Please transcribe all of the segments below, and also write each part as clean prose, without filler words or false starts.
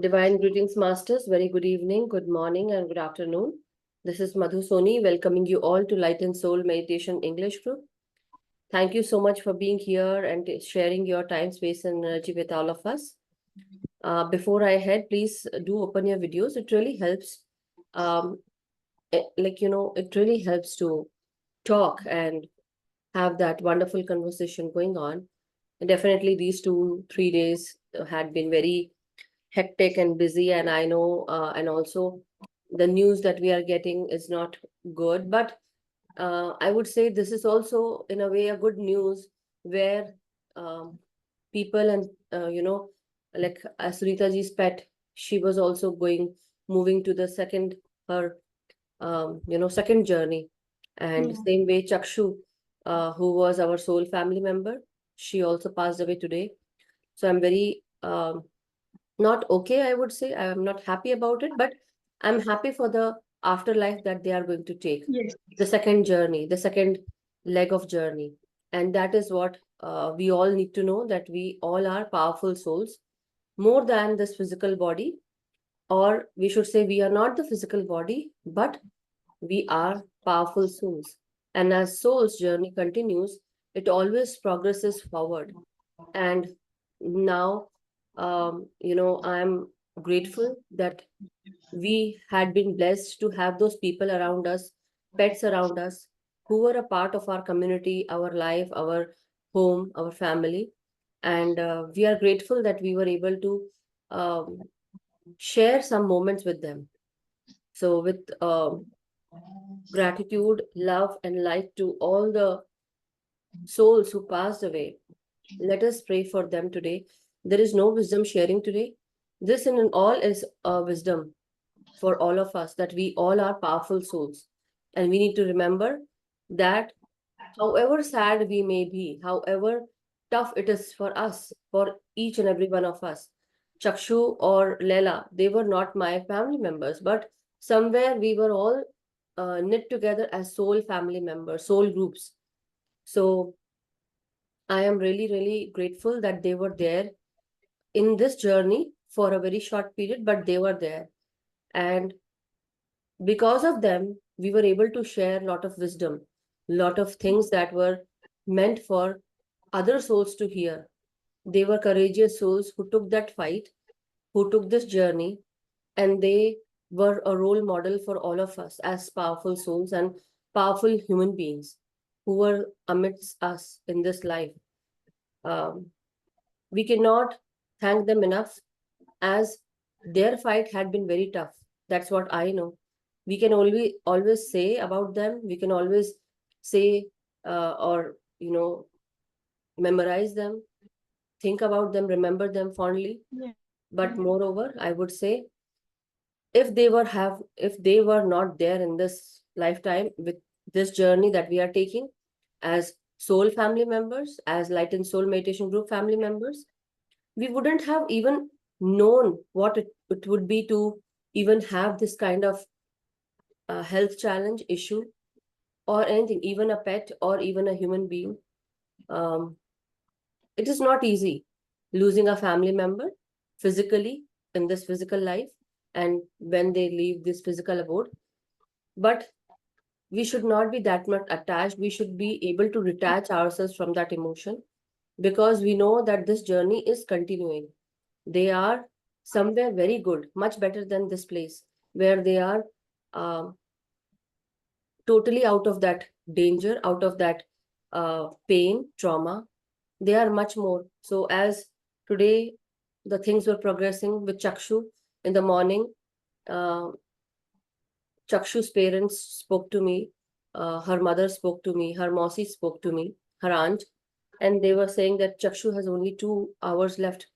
Divine greetings, masters. Very good evening, good morning, and good afternoon. This is Madhu Soni welcoming you all to Light and Soul Meditation English Group. Thank you so much for being here and sharing your time, space, and energy with all of us. Before I head, please do open your videos. It really helps. It really helps to talk and have that wonderful conversation going on. And definitely, these 2, 3 days had been very hectic and busy, and I know, and also the news that we are getting is not good, but I would say this is also in a way a good news where people and like Sunita ji's pet, she was also moving to the second her second journey. And Yeah. same way Chakshu, who was our soul family member, she also passed away today. So I'm very not okay, I would say. I am not happy about it, but I'm happy for the afterlife that they are going to take. Yes. The second journey, the second leg of journey. And that is what we all need to know, that we all are powerful souls, more than this physical body. Or we should say, we are not the physical body, but we are powerful souls. And as soul's journey continues, it always progresses forward. And now, I'm grateful that we had been blessed to have those people around us, pets around us, who were a part of our community, our life, our home, our family. And we are grateful that we were able to share some moments with them. So, with gratitude, love, and light to all the souls who passed away, let us pray for them today. There is no wisdom sharing today. This in all is a wisdom for all of us, that we all are powerful souls. And we need to remember that however sad we may be, however tough it is for us, for each and every one of us, Chakshu or Lela, they were not my family members, but somewhere we were all knit together as soul family members, soul groups. So I am really, really grateful that they were there in this journey for a very short period, but they were there. And because of them, we were able to share a lot of wisdom, lot of things that were meant for other souls to hear. They were courageous souls who took that fight, who took this journey, and they were a role model for all of us as powerful souls and powerful human beings who were amidst us in this life. Um, we cannot thank them enough, as their fight had been very tough. That's what I know. We can always say about them. We can always say or memorize them, think about them, remember them fondly. Yeah. But moreover, I would say, if they were not there in this lifetime with this journey that we are taking as soul family members, as Light and Soul Meditation Group family members, we wouldn't have even known what it would be to even have this kind of health challenge issue or anything, even a pet or even a human being. Um, it is not easy losing a family member physically in this physical life and when they leave this physical abode. But we should not be that much attached. We should be able to detach ourselves from that emotion, because we know that this journey is continuing. They are somewhere very good, much better than this place, where they are um, totally out of that danger, out of that pain, trauma. They are much more. So, as today the things were progressing with Chakshu in the morning, uh, Chakshu's parents spoke to me, her mother spoke to me, her Mausi spoke to me, her aunt, and they were saying that Chakshu has only 2 hours left,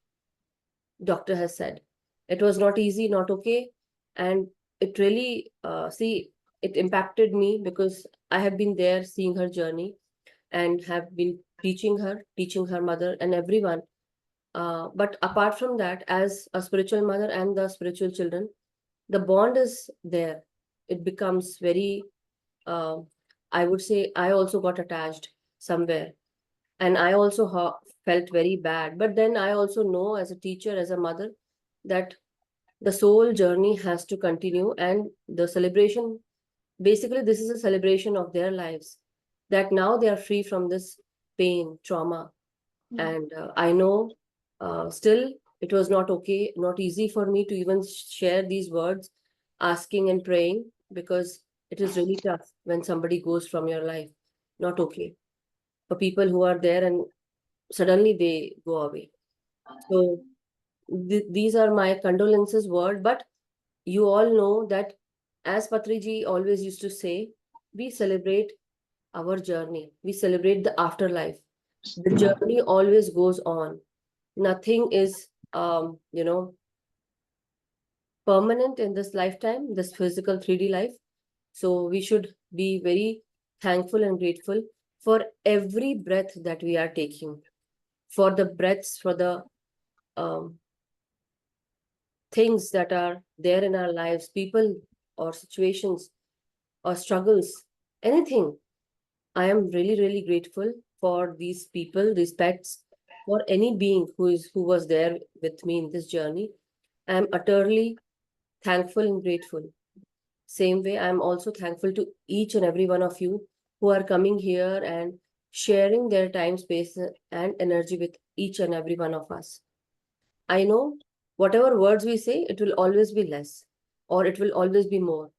doctor has said. It was not easy, not okay. And it really, it impacted me, because I have been there seeing her journey and have been teaching her mother and everyone. But apart from that, as a spiritual mother and the spiritual children, the bond is there. It becomes very, uh, I would say, I also got attached somewhere. And I also felt very bad. But then I also know, as a teacher, as a mother, that The soul journey has to continue, and the celebration, basically, this is a celebration of their lives, that now they are free from this pain, trauma. And I know still it was not okay, not easy for me to even share these words, asking and praying, because it is really tough when somebody goes from your life. Not okay for people who are there and suddenly they go away. So these are my condolences word, but you all know that, as Patriji always used to say, we celebrate our journey. We celebrate the afterlife. The journey always goes on. Nothing is, permanent in this lifetime, this physical 3D life. So we should be very thankful and grateful for every breath that we are taking, for the breaths, for the um, things that are there in our lives, people or situations or struggles, anything. I am really, really grateful for these people, these pets, for any being who was there with me in this journey. I am utterly thankful and grateful. Same way, I'm also thankful to each and every one of you who are coming here and sharing their time, space, and energy with each and every one of us. I know whatever words we say, it will always be less or it will always be more.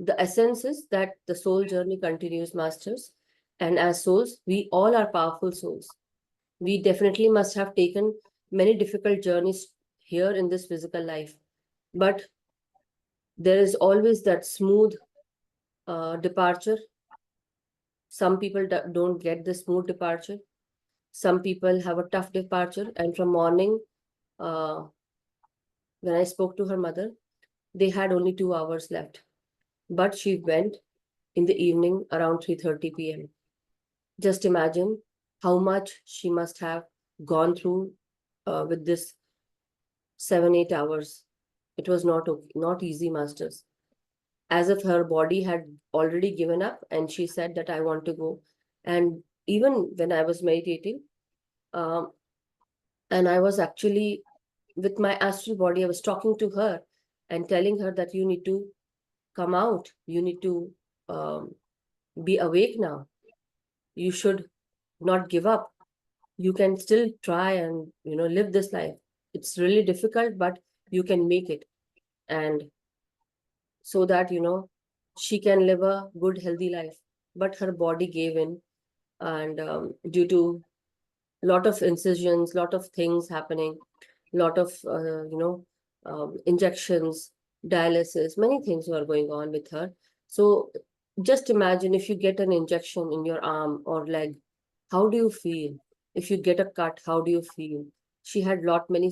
The essence is that the soul journey continues, masters. And as souls, we all are powerful souls. We definitely must have taken many difficult journeys here in this physical life. But there is always that smooth departure. Some people don't get the smooth departure. Some people have a tough departure. And from morning, uh, when I spoke to her mother, they had only 2 hours left. But she went in the evening around 3:30 p.m. Just imagine how much she must have gone through with this 7, 8 hours. It was not easy, masters. As if her body had already given up, and she said that I want to go. And even when I was meditating, um, and I was actually with my astral body, I was talking to her and telling her that you need to come out, you need to um, be awake now. You should not give up. You can still try and live this life. It's really difficult, but you can make it. And so that she can live a good healthy life. But her body gave in, and due to lot of incisions, lot of things happening, lot of injections, dialysis, many things were going on with her. So just imagine, if you get an injection in your arm or leg, how do you feel? If you get a cut, how do you feel? She had lot many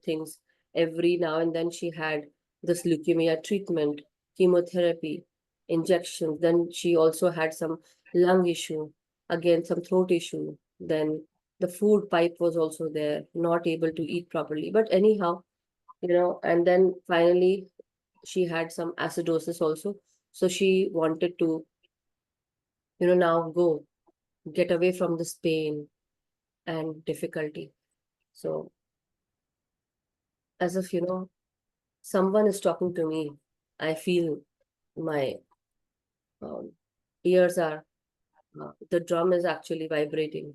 things. Every now and then she had this leukemia treatment, chemotherapy, injections. Then she also had some lung issue, again some throat issue. Then the food pipe was also there, not able to eat properly. But anyhow, and then finally she had some acidosis also. So she wanted to, now go, get away from this pain and difficulty. So, as if, someone is talking to me, I feel my um, ears are, the drum is actually vibrating.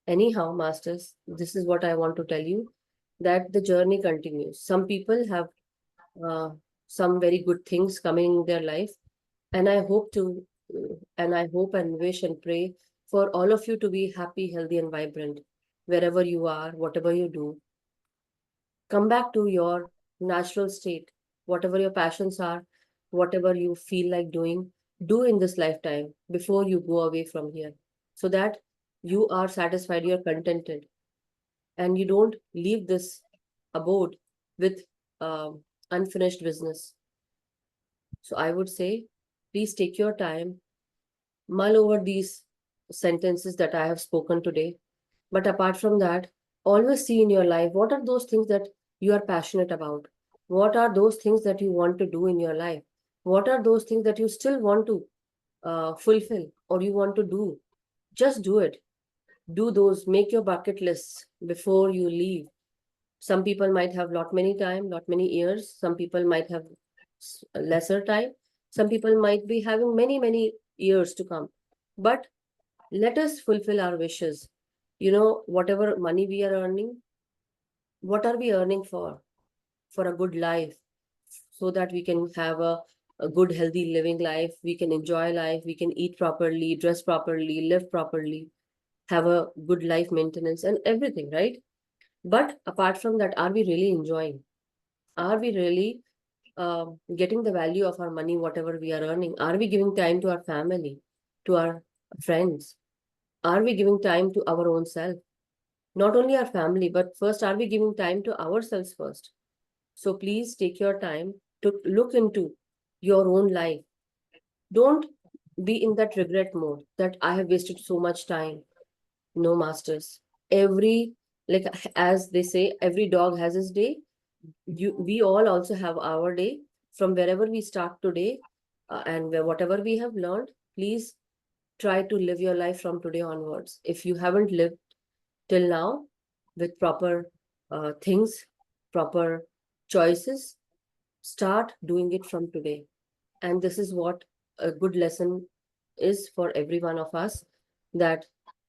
Anyhow, masters, this is what I want to tell you, that the journey continues. Some people have uh, some very good things coming in their life. And I hope to, and I hope and wish and pray for all of you to be happy, healthy, and vibrant wherever you are, whatever you do. Come back to your natural state, whatever your passions are, whatever you feel like doing, do in this lifetime before you go away from here, so that you are satisfied, you're contented, and you don't leave this abode with unfinished business. So I would say, please take your time, mull over these sentences that I have spoken today. But apart from that, always see in your life, what are those things that you are passionate about? What are those things that you want to do in your life? What are those things that you still want to fulfill or you want to do? Just do it. Do those, make your bucket lists before you leave, Some people might have lot many years. Some people might have lesser time. Some people might be having many years to come. But let us fulfill our wishes. Whatever money we are earning, what are we earning for? For a good life, so that we can have a good, healthy living life. We can enjoy life. We can eat properly, dress properly, live properly, have a good life maintenance and everything, right? But apart from that, are we really enjoying? Are we really getting the value of our money, whatever we are earning? Are we giving time to our family, to our friends? Are we giving time to our own self? Not only our family, but first, are we giving time to ourselves first? So please take your time to look into your own life. Don't be in that regret mode that I have wasted so much time. No, masters. Every, like as they say, every dog has his day. We all also have our day. From wherever we start today, and whatever we have learned, please try to live your life from today onwards. If you haven't lived till now with proper things, proper choices, start doing it from today. And this is what a good lesson is for every one of us, that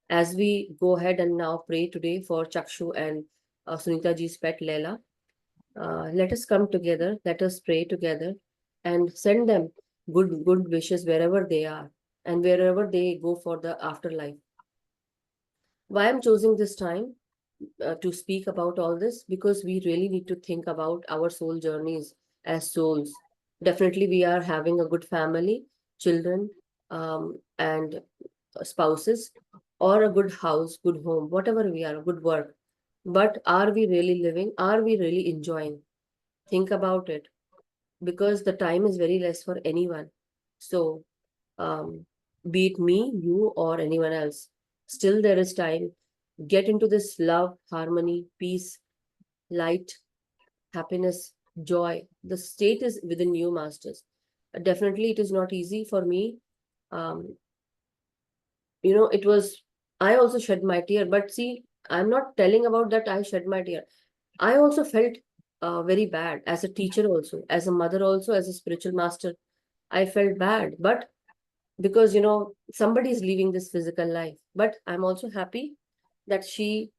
as we go ahead and now pray today for Chakshu and Sunita ji's pet Leila, let us come together, let us pray together and send them good wishes wherever they are and wherever they go for the afterlife. Why I'm choosing this time to speak about all this? Because we really need to think about our soul journeys as souls. Definitely, we are having a good family, children, and spouses, or a good house, good home, whatever we are, good work. But are we really living? Are we really enjoying? Think about it, because the time is very less for anyone. So, um, be it me, you, or anyone else, still there is time. Get into this love, harmony, peace, light, happiness, joy. The state is within you, masters. Definitely, it is not easy for me. Um, it was, I also shed my tear, but see, I'm not telling about that I shed my tear. I also felt very bad as a teacher, also, as a mother, also, as a spiritual master. I felt bad, but because, somebody is leaving this physical life. But I'm also happy that she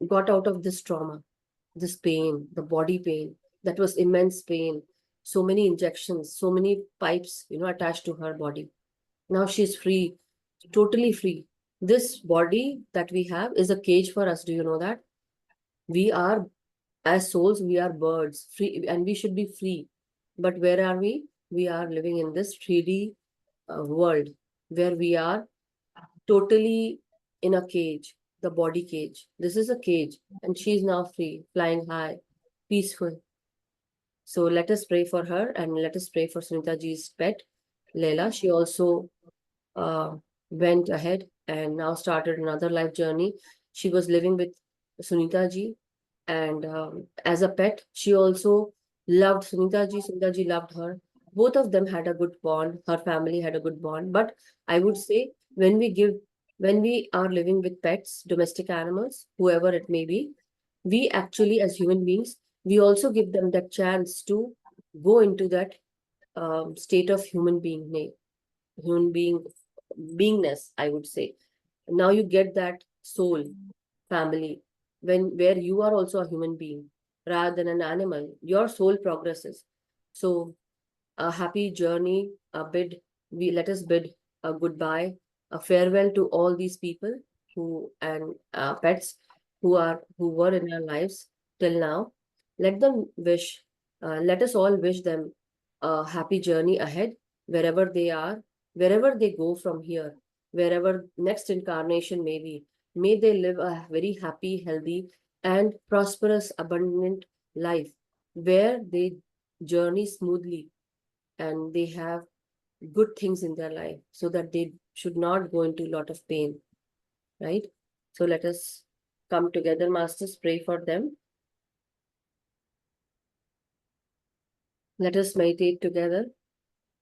got out of this trauma, this pain, the body pain. That was immense pain. So many injections, so many pipes, attached to her body. Now she's free, totally free. This body that we have is a cage for us. Do you know that? We are, as souls, we are birds, free, and we should be free. But where are we? We are living in this 3D world where we are totally in a cage, the body cage. This is a cage, and she's now free, flying high, peaceful. So let us pray for her and let us pray for Sunita ji's pet, Leila. She also uh, went ahead and now started another life journey. She was living with Sunita ji, and as a pet, she also loved Sunita ji. Sunita ji loved her. Both of them had a good bond. Her family had a good bond. But I would say, when we are living with pets, domestic animals, whoever it may be, we actually, as human beings, we also give them that chance to go into that state of human beingness, I would say. Now you get that soul family, where you are also a human being rather than an animal. Your soul progresses. So a happy journey, let us bid a goodbye, a farewell to all these people who and pets who were in our lives till now. Let them let us all wish them a happy journey ahead, wherever they are, wherever they go from here, wherever next incarnation may be. May they live a very happy, healthy, and prosperous, abundant life where they journey smoothly and they have good things in their life, so that they should not go into a lot of pain, right? So let us come together, masters, pray for them. Let us meditate together.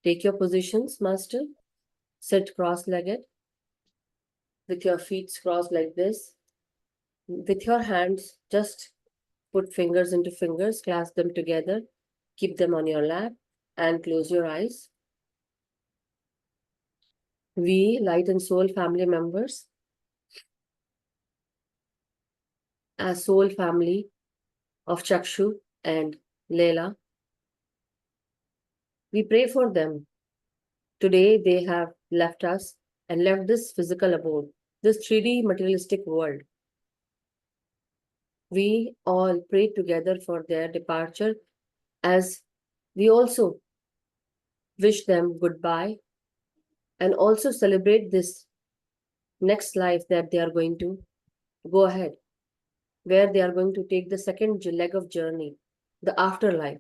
Take your positions, master. Sit cross-legged. with your feet crossed like this. With your hands, just put fingers into fingers, clasp them together, keep them on your lap, and close your eyes. We, Light and Soul family members, as soul family of Chakshu and Leila, we pray for them. Today they have left us and left this physical abode, this 3D materialistic world. We all pray together for their departure as we also wish them goodbye and also celebrate this next life that they are going to go ahead, where they are going to take the second leg of journey, the afterlife,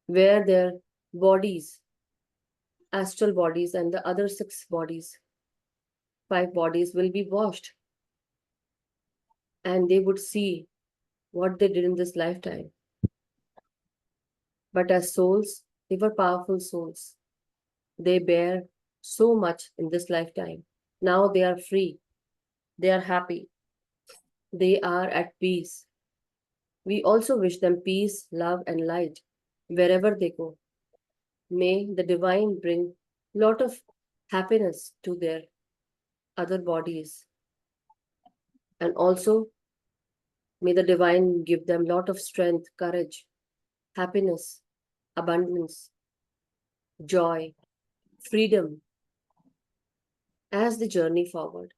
where their bodies, astral bodies, and the other 6 bodies, 5 bodies will be washed, and they would see what they did in this lifetime. But as souls, they were powerful souls. They bear so much in this lifetime. Now they are free. They are happy. They are at peace. We also wish them peace, love, and light wherever they go. May the divine bring lot of happiness to their other bodies. And also, may the divine give them lot of strength, courage, happiness, abundance, joy, freedom as they journey forward.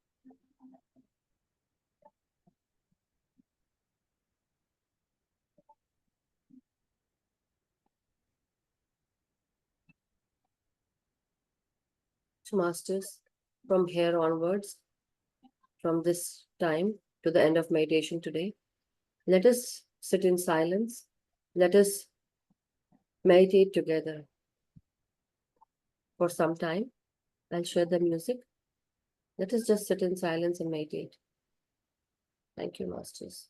So masters, from here onwards, from this time to the end of meditation today, let us sit in silence. Let us meditate together for some time. I'll share the music. Let us just sit in silence and meditate. Thank you, masters.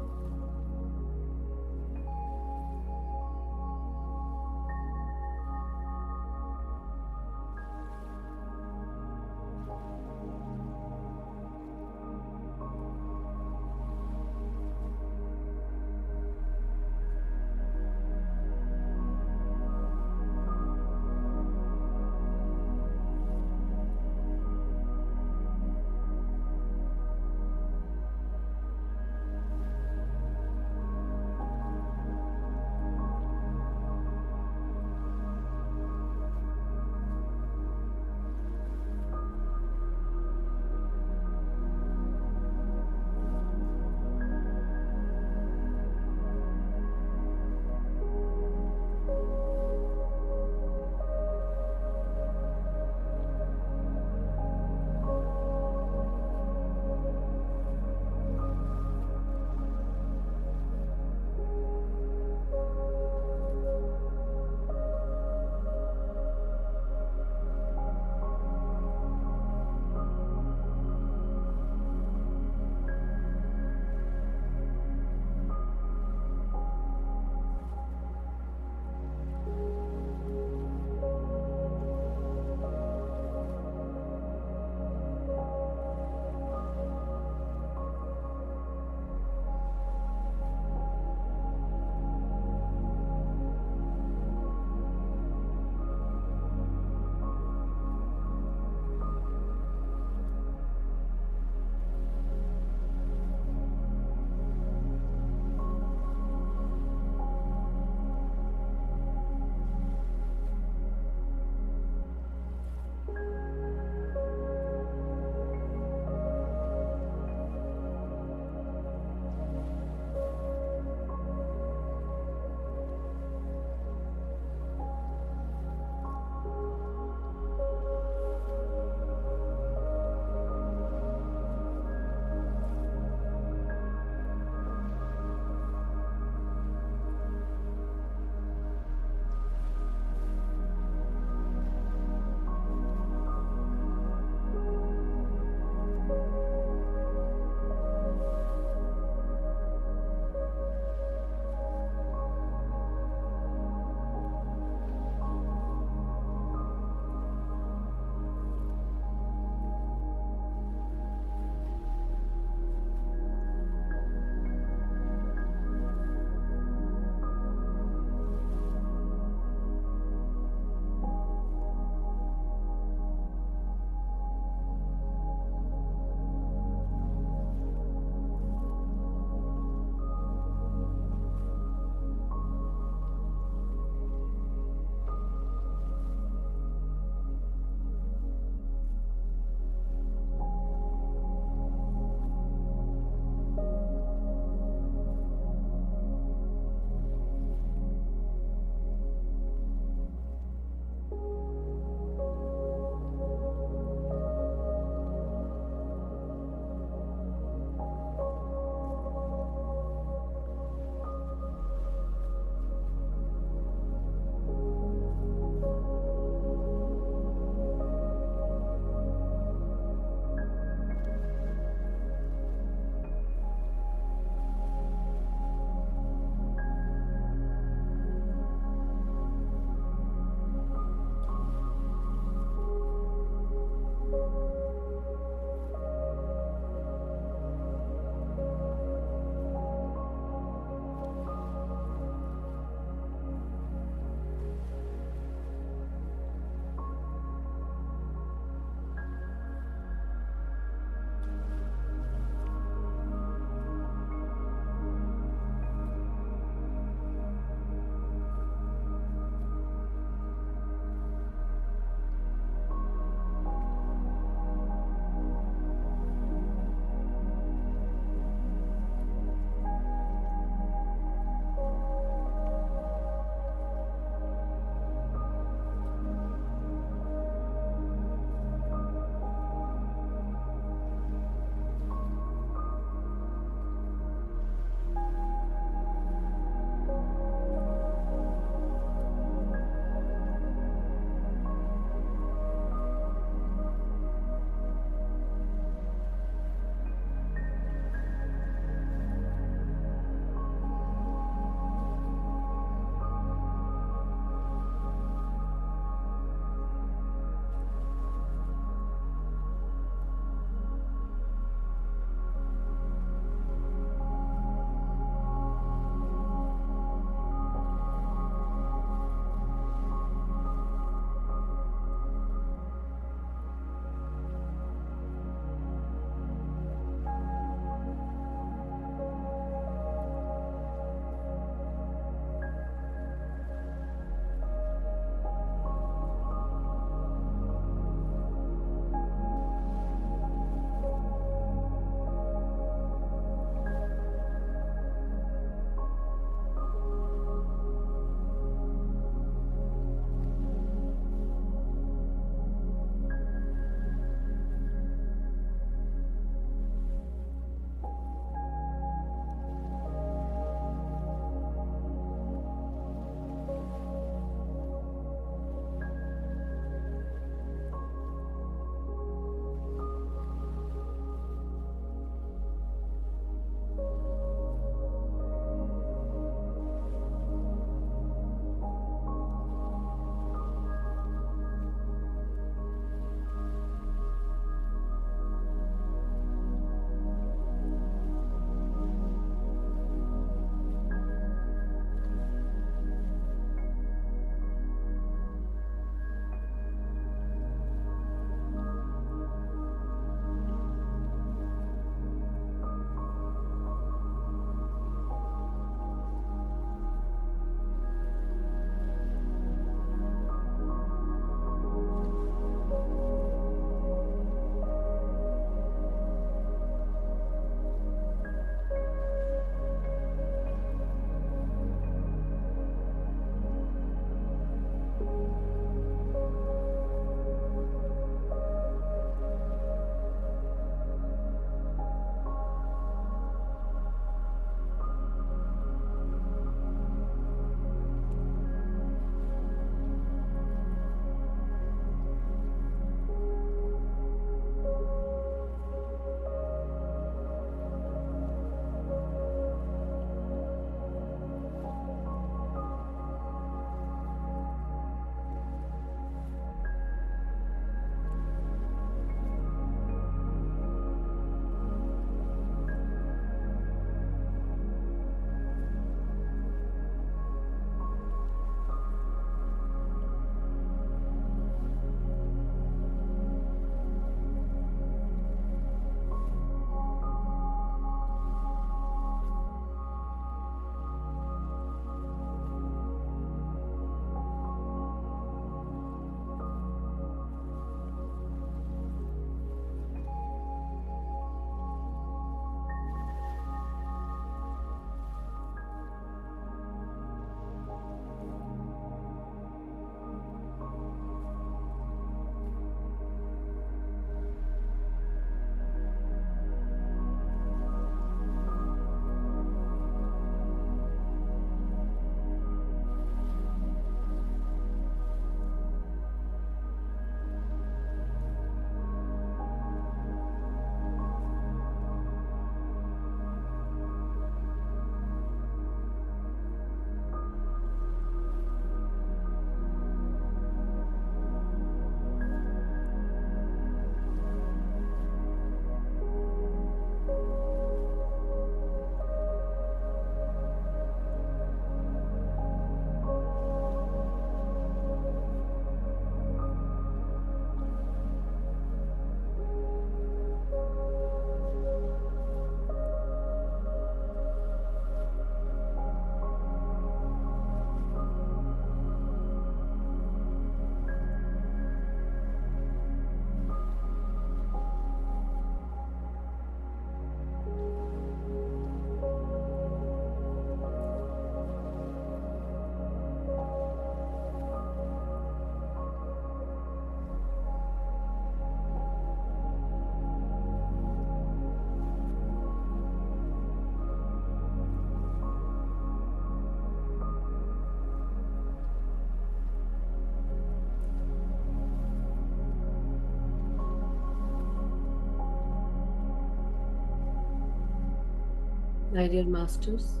My dear masters,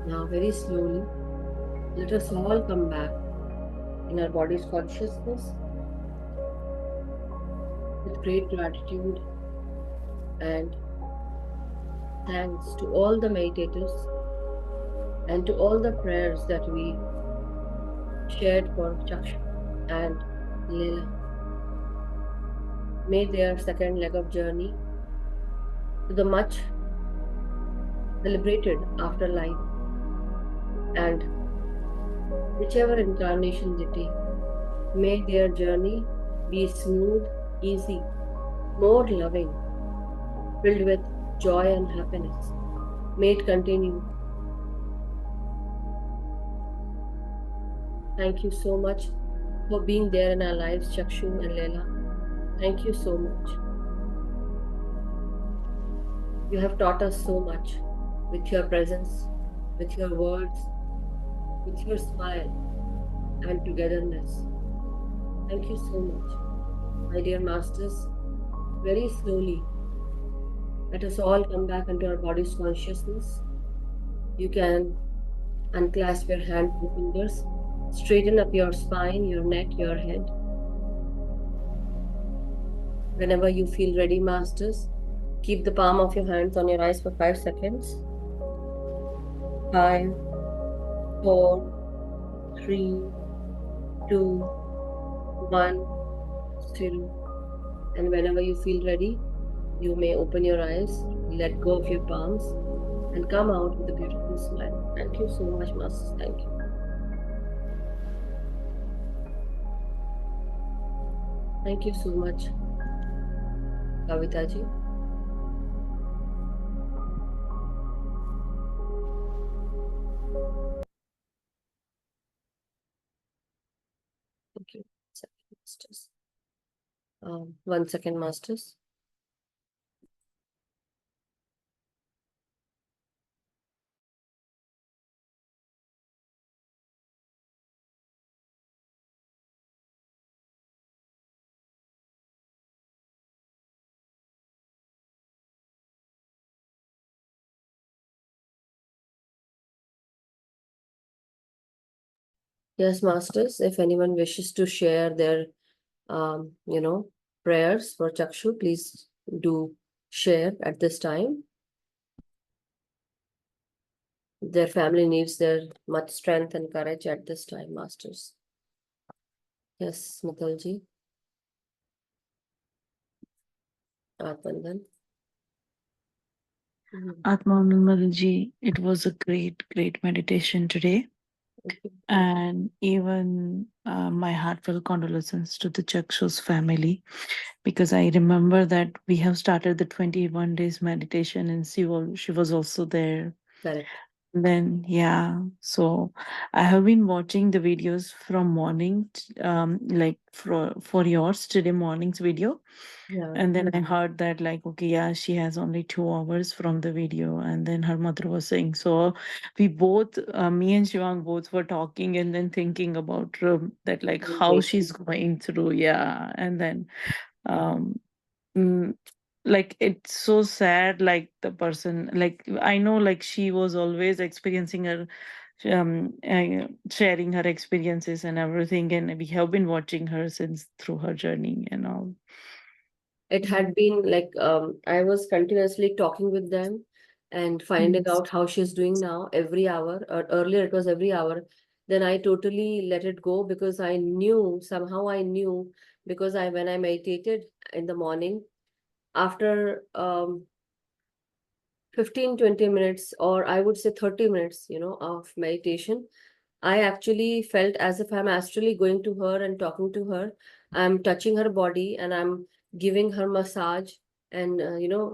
now very slowly, let us all come back in our body's consciousness with great gratitude and thanks to all the meditators and to all the prayers that we shared for Chakshu and Leela. May their second leg of journey to the much celebrated afterlife and whichever incarnation they take, may their journey be smooth, easy, more loving, filled with joy and happiness. May it continue. Thank you so much for being there in our lives, Chakshu and Leela. Thank you so much. You have taught us so much with your presence, with your words, with your smile and togetherness. Thank you so much. My dear masters, very slowly, let us all come back into our body's consciousness. You can unclasp your hand and fingers, straighten up your spine, your neck, your head. Whenever you feel ready, masters, keep the palm of your hands on your eyes for 5 seconds. 5, 4, 3, 2, 1, 0. And whenever you feel ready, you may open your eyes, let go of your palms, and come out with a beautiful smile. Thank you so much, masters. Thank you. Thank you so much, Kavita ji. Thank you. Masters. 1 second, masters. Yes, masters, if anyone wishes to share their, prayers for Chakshu, please do share at this time. Their family needs their much strength and courage at this time, masters. Yes, Mitalji. Atmandan. Atmananji, it was a great meditation today. Okay. And even my heartfelt condolences to the Chakshu's family, because I remember that we have started the 21 days meditation and she was also there. Correct. Then, yeah, so I have been watching the videos from morning, like for yours today morning's video. Yeah. And then I heard that, like, okay, yeah, she has only 2 hours from the video. And then her mother was saying, so we both, me and Shivang both were talking and then thinking about that, like, how Great. she's going through. Yeah. And then, um, mm, like, it's so sad, like, the person, like, I know, like, she was always experiencing her, sharing her experiences and everything. And we have been watching her since through her journey and all. It had been like I was continuously talking with them and finding out how she's doing now every hour. Earlier it was every hour. Then I totally let it go because I knew, somehow I knew, because when I meditated in the morning, after 15-20 minutes, or I would say 30 minutes, of meditation, I actually felt as if I'm actually going to her and talking to her. I'm touching her body and I'm giving her massage, and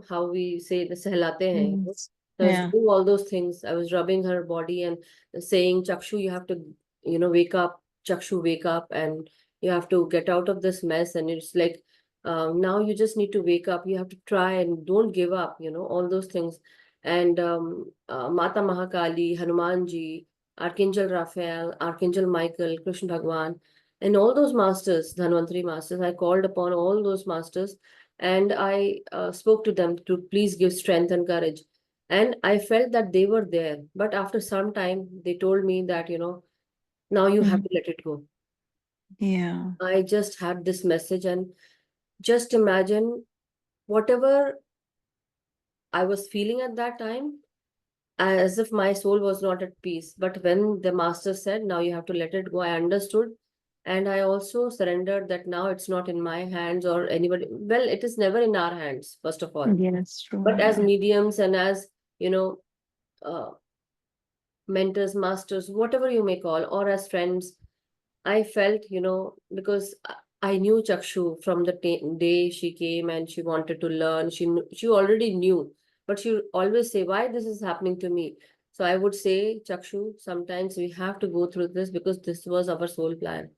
how we say the sehlate hain. Yes. So I was Yeah. doing all those things. I was rubbing her body and saying, Chakshu, you have to, wake up. Chakshu, wake up, and you have to get out of this mess. And it's like, now you just need to wake up. You have to try and don't give up, all those things. And Mata Mahakali, Hanumanji, Archangel Raphael, Archangel Michael, Krishna Bhagwan, and all those masters, Dhanvantari masters, I called upon all those masters and I spoke to them to please give strength and courage. And I felt that they were there. But after some time, they told me that, now you have Mhm. to let it go. Yeah. I just had this message, and just imagine whatever I was feeling at that time, as if my soul was not at peace. But when the master said, now you have to let it go, I understood. And I also surrendered that now it's not in my hands or anybody. Well, it is never in our hands, first of all. Yes, true. But as Yeah. mediums and as, uh, mentors, masters, whatever you may call, or as friends, I felt, because I knew Chakshu from the day she came and she wanted to learn. She already knew, but she always say, "Why this is happening to me?" So I would say, Chakshu, sometimes we have to go through this because this was our soul plan.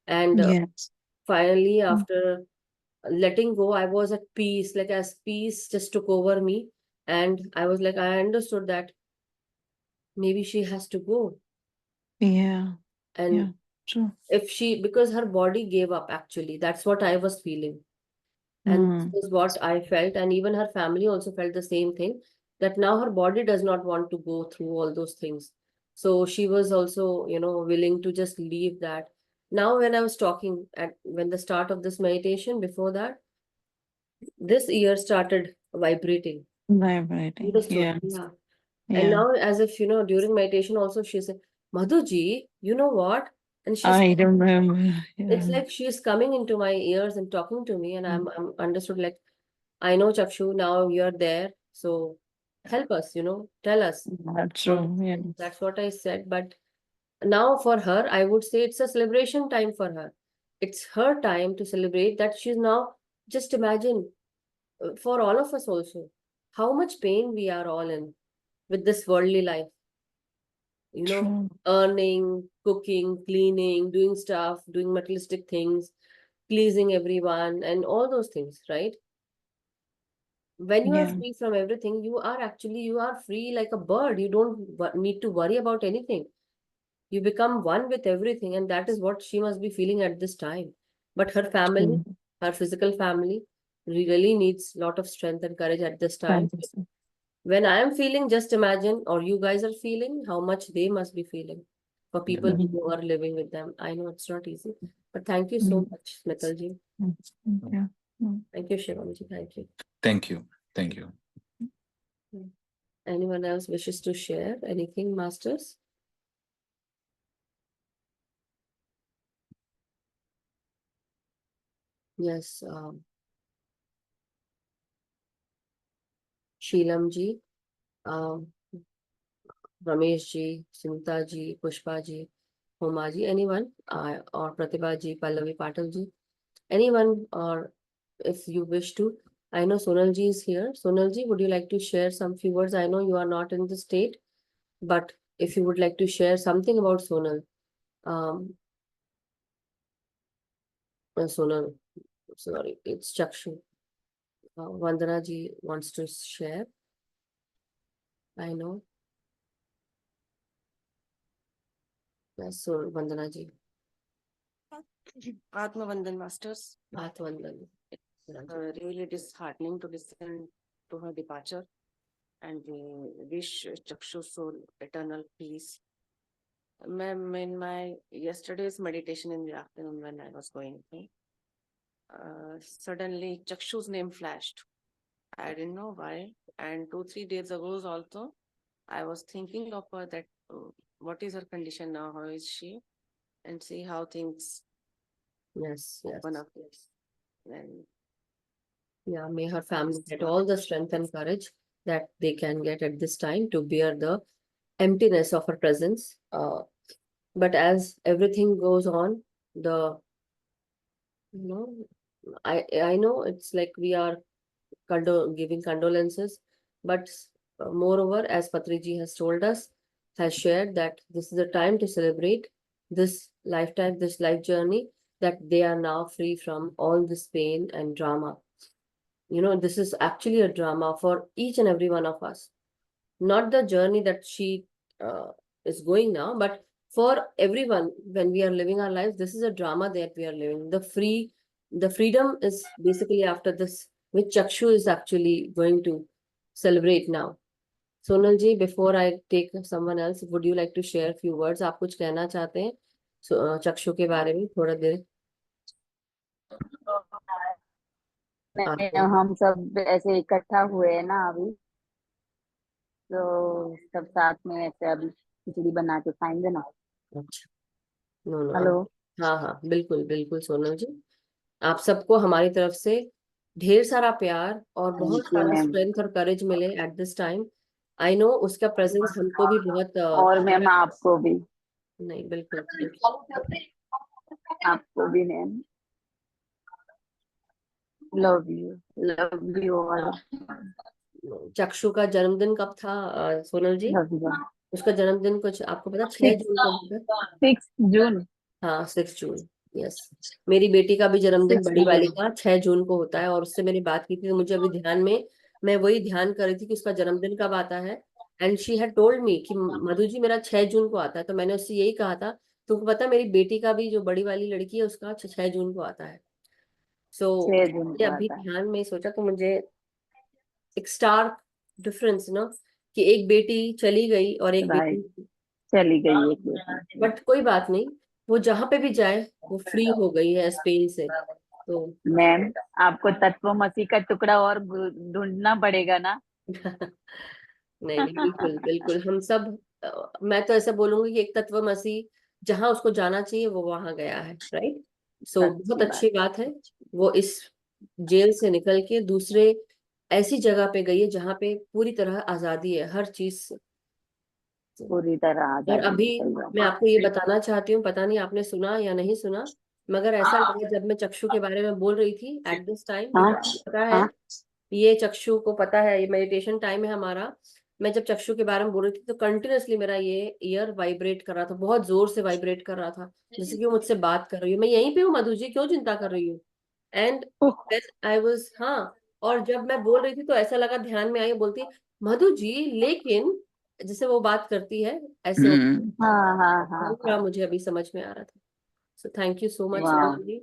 And Yes. finally, Mm. after letting go, I was at peace, like as peace just took over me, and I was like, I understood that maybe she has to go, Yeah. and Yeah. True. if she, because her body gave up, actually that's what I was feeling, and this Mm. was what I felt, and even her family also felt the same thing, that now her body does not want to go through all those things. So she was also, willing to just leave that. Now when I was talking at when the start of this meditation, before that, this ear started vibrating. Vibrating. Understood? Yes. Yeah. And Yeah. now, as if, during meditation also, she said, Madhuji, you know what? And she's I remember. it's Yeah. like she's coming into my ears and talking to me, and Mm. I'm understood, like, I know, Chakshu, now you're there, so help us, tell us Yeah, all the true. things. Yes. That's what I said. But now for her, I would say it's a celebration time for her. It's her time to celebrate that she's now, just imagine, for all of us also, how much pain we are all in with this worldly life, True. earning, cooking, cleaning, doing stuff, doing materialistic things, pleasing everyone, and all those things, right? When you are Yeah. free from everything, you are free like a bird. You don't need to worry about anything. You become one with everything, and that is what she must be feeling at this time. But her family, True. her physical family, really needs a lot of strength and courage at this time. Fantastic. When I am feeling, just imagine, or you guys are feeling, how much they must be feeling for people Mm. who are living with them. I know it's not easy, but thank you so Mm. much, Mitalji. Mm. Thank you. Mm. Thank you, Shivanji. Thank you. Thank you. Thank you. Anyone else wishes to share anything, masters? Yes, Sheelam ji, um, Ramesh ji, Simta ji, Pushpa ji, Homa ji, anyone, or Pratibha ji, Pallavi Patil ji, anyone, or if you wish to. I know Sonal ji is here. Sonal ji, would you like to share some few words? I know you are not in the state, but if you would like to share something about Sonal, um, Sonal, sorry, it's Chakshu. Vandana ji wants to share. I know. Yes, so Vandana ji, Atmavandan Masters. Bhat Vandan. Really disheartening to listen to her departure, and we wish Chakshu soul eternal peace. Ma'am, in my yesterday's meditation in the afternoon when I was going through, suddenly Chakshu's name flashed. I didn't know why. And 2, 3 days ago also, I was thinking of her that what is her condition now, how is she, and see how things Yes, open yes. up. Yes. And Yeah, may her family get all the strength and courage that they can get at this time to bear the emptiness of her presence. But as everything goes on, the you know, I know it's like we are giving condolences, but moreover, as Patriji has told us, has shared that this is a time to celebrate this lifetime, this life journey, that they are now free from all this pain and drama. This is actually a drama for each and every one of us. Not the journey that she uh, is going now, but for everyone, when we are living our lives, this is a drama that we are living. The freedom is basically after this, which Chakshu is actually going to celebrate now. Sonal ji, before I take someone else, would you like to share few words? आप कुछ कहना चाहते हैं चक्षु के बारे में थोड़ा देर? आप हम सब ऐसे इकट्ठा हुए हैं ना अभी, तो सब साथ में ऐसे अभी खिचड़ी बना के खाएंगे ना। अच्छा, नो नो, हेलो। हाँ हाँ, बिल्कुल बिल्कुल सोनल जी, आप सबको हमारी तरफ से ढेर सारा प्यार और बहुत थैंक यू सारा मैम। स्ट्रेंथ और करेज मिले at this time. I know उसका प्रेजेंस हमको भी बहुत और मैम आपको भी। नहीं, बिल्कुल आपको भी मैम। Love you all. चक्षु का जन्मदिन कब था सोनल जी? Love you. उसका जन्मदिन कुछ आपको पता, 6 जून को होता है? 6 जून। हाँ, 6 जून, यस। मेरी बेटी का भी जन्मदिन, 6 बड़ी वाली जून। का 6 जून को होता है, और उससे मैंने बात की थी तो मुझे अभी ध्यान में, मैं वही ध्यान कर रही थी कि उसका जन्मदिन कब आता है। And she had told me कि मधु जी मेरा 6 जून को आता है, तो मैंने उससे यही कहा था, तुमको पता है मेरी बेटी का भी, जो बड़ी वाली लड़की है उसका 6 जून को आता है। सो 6 जून ये को अभी आता है। ध्यान में सोचा तो मुझे एक स्टार डिफरेंस ना, कि एक बेटी चली गई और एक राइट। बेटी, चली गई एक बेटी। बट कोई बात नहीं, वो जहां पे भी जाए वो फ्री हो गई है स्पेन से, तो मैम आपको तत्वमसी का टुकड़ा और ढूंढना पड़ेगा ना। नहीं नहीं, बिल्कुल बिल्कुल, हम सब मैं तो ऐसा बोलूंगी कि एक तत्वमसी जहां उसको जाना चाहिए वो वहां गया है, राइट? सो बहुत अच्छी अच्छी बात। बात है, वो इस जेल से निकल के दूसरे ऐसी जगह पे गई है जहाँ पे पूरी तरह आजादी है हर चीज से। पूरी तरह और आजादी अभी है, सही बात मैं है। आपको ये बताना चाहती हूँ, पता नहीं आपने सुना या नहीं सुना, मगर ऐसा लगा जब मैं चक्षु के बारे में बोल रही थी एट दिस टाइम, हाँ बिकॉज पता है, हाँ। ये चक्षु को पता है, ये मेडिटेशन टाइम है हमारा। मैं जब चक्षु के बारे में बोल रही थी तो कंटिन्यूअसली मेरा ये ईयर वाइब्रेट कर रहा था, बहुत जोर से वाइब्रेट कर रहा था, जैसे कि वो मुझसे बात कर रही हूँ। मैं यहीं पे हूँ मधु जी, क्यों चिंता कर रही हूँ? एंड आई वाज, हाँ, और जब मैं बोल रही थी तो ऐसा लगा, ध्यान में आई, बोलती मधु जी लेकिन, जैसे वो बात करती है ऐसे वो, हाँ हाँ हाँ पूरा हाँ। मुझे अभी समझ में आ रहा था। So thank you so much वाह। सोनल जी।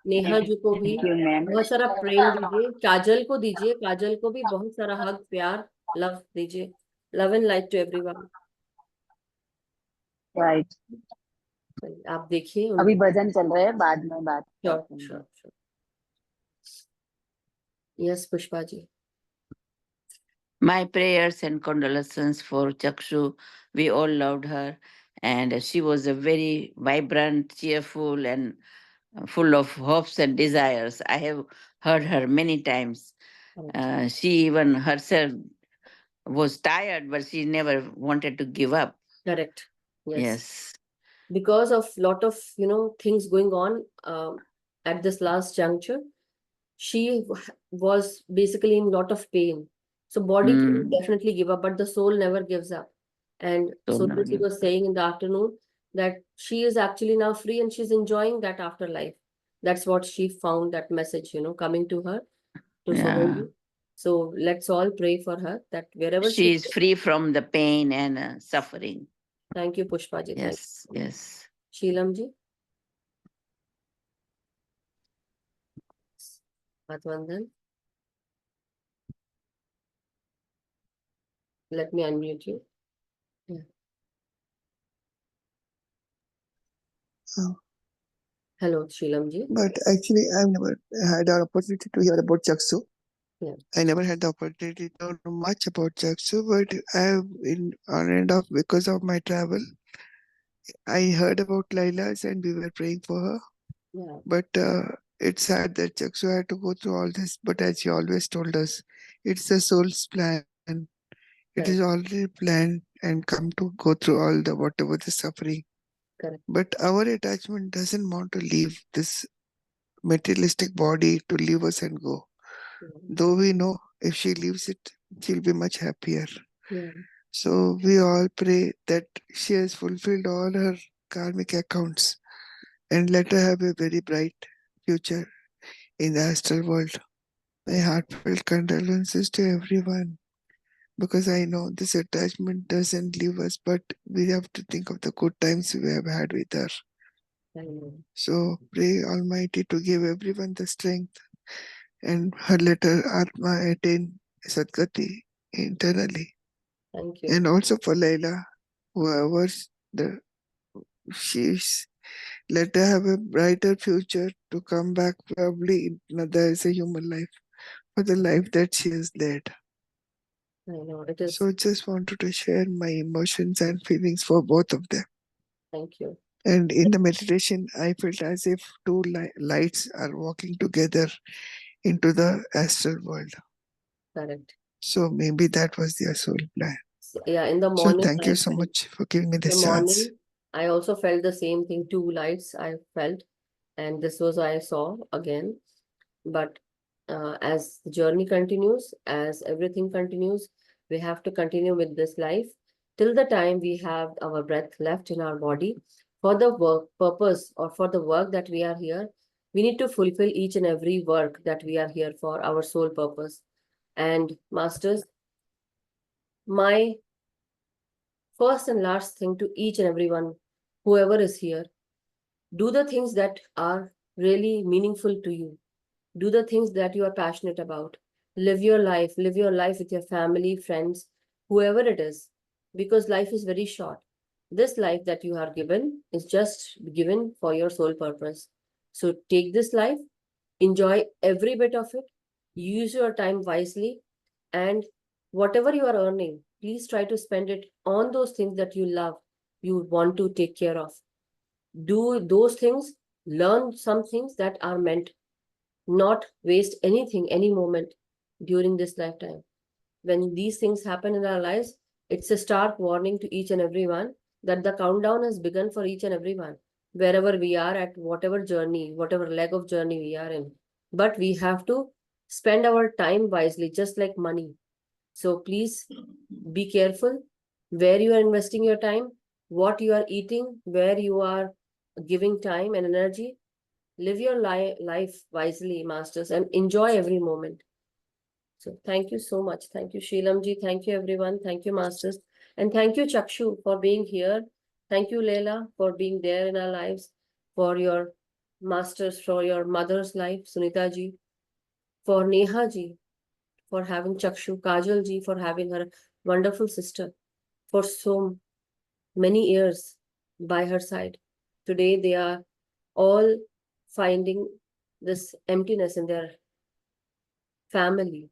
नेहा जी को भी थैंक यू मैम। बहुत सारा प्रेम दीजिए, काजल को दीजिए, काजल को भी बहुत सारा हग, प्यार, लव दीजिए। Love and light to everyone. Right. आप देखिए अभी उनके, भजन चल रहे हैं, बाद में बात श्योर करते हैं। Sure sure, yes Pushpa ji. My prayers and condolences for Chakshu. We all loved her, and she was a very vibrant, cheerful, and full of hopes and desires. I have heard her many times. She even herself was tired, but she never wanted to give up. Correct. Yes. Yes. Because of lot of things going on at this last juncture, she was basically in lot of pain. So body can Mm. definitely give up, but the soul never gives up. And So so never she give was saying in the afternoon that she is actually now free and she's enjoying that afterlife. That's what she found, that message, coming to her, to Yeah. Sonali. So let's all pray for her that wherever She she is free from the pain and suffering. Thank you, Pushpa ji. Thank Yes, you. yes. Sheelam ji. Matvandan. Let me unmute you. Yeah. Oh, Hello, Sheelam ji. but actually, I've never had an opportunity to hear about Jaksu. Yeah. I never had the opportunity to know much about Jaksu, but I've been on and off because of my travel. I heard about Laila's and we were praying for her. Yeah. But it's sad that Jaksu had to go through all this. But as you always told us, it's the soul's plan. It is Correct. already planned and come to go through all the whatever the suffering. Correct. But our attachment doesn't want to leave this materialistic body to leave us and go. Though we know if she leaves it, she'll be much happier. Yeah. So we all pray that she has fulfilled all her karmic accounts and let her have a very bright future in the astral world. My heartfelt condolences to everyone because I know this attachment doesn't leave us, but we have to think of the good times we have had with her. So pray Almighty to give everyone the strength and her let her Atma attain Sadgati internally. Thank you. And also for Layla, whoever the she's, let her have a brighter future to come back probably another as a human life for the life that she has led. I know it is. So just wanted to share my emotions and feelings for both of them. Thank you. And in the meditation, I felt as if two lights are walking together into the astral world. Correct. So maybe that was their soul plan. Yeah, in the So morning. thank I you so felt- much for giving me In the this chance. morning, I also felt the same thing. Two lights I felt, and this was I saw again. But as the journey continues, as everything continues, we have to continue with this life till the time we have our breath left in our body for the work purpose or for the work that we are here. We need to fulfill each and every work that we are here for, our sole purpose. And masters, my first and last thing to each and everyone, whoever is here, do the things that are really meaningful to you. Do the things that you are passionate about. Live your life with your family, friends, whoever it is, because life is very short. This life that you are given is just given for your sole purpose. So take this life, enjoy every bit of it, use your time wisely, and whatever you are earning, please try to spend it on those things that you love, you want to take care of. Do those things, learn some things that are meant, not waste anything, any moment during this lifetime. When these things happen in our lives, it's a stark warning to each and everyone that the countdown has begun for each and everyone, wherever we are at, whatever journey, whatever leg of journey we are in. But we have to spend our time wisely, just like money. So please be careful where you are investing your time, what you are eating, where you are giving time and energy. Live your life wisely, masters, and enjoy every moment. So thank you so much. Thank you, Sheelamji. Thank you, everyone. Thank you, masters. And thank you, Chakshu, for being here. Thank you, Leila, for being there in our lives, for your masters, for your mother's life, Sunita ji, for Neha ji, for having Chakshu, Kajal ji, for having her wonderful sister for so many years by her side. Today, they are all finding this emptiness in their family,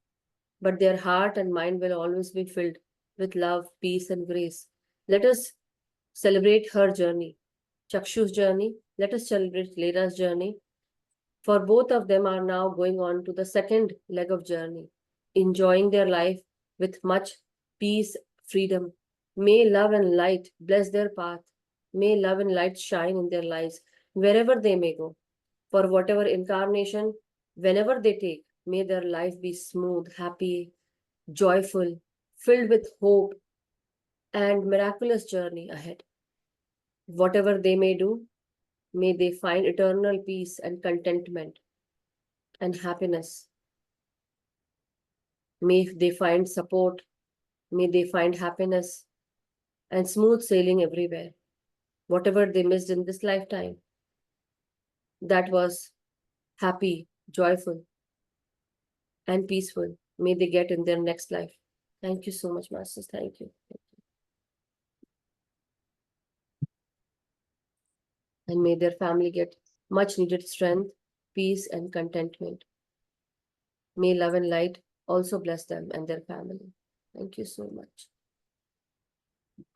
but their heart and mind will always be filled with love, peace, and grace. Let us celebrate her journey, Chakshu's journey. Let us celebrate Leila's journey. For both of them are now going on to the second leg of journey, enjoying their life with much peace, freedom. May love and light bless their path. May love and light shine in their lives wherever they may go. For whatever incarnation, whenever they take, may their life be smooth, happy, joyful, filled with hope and miraculous journey ahead. Whatever they may do, may they find eternal peace and contentment and happiness. May they find support, may they find happiness and smooth sailing everywhere. Whatever they missed in this lifetime, that was happy, joyful, and peaceful, may they get in their next life. Thank you so much, Masters. Thank you. And may their family get much needed strength, peace, and contentment. May love and light also bless them and their family. Thank you so much.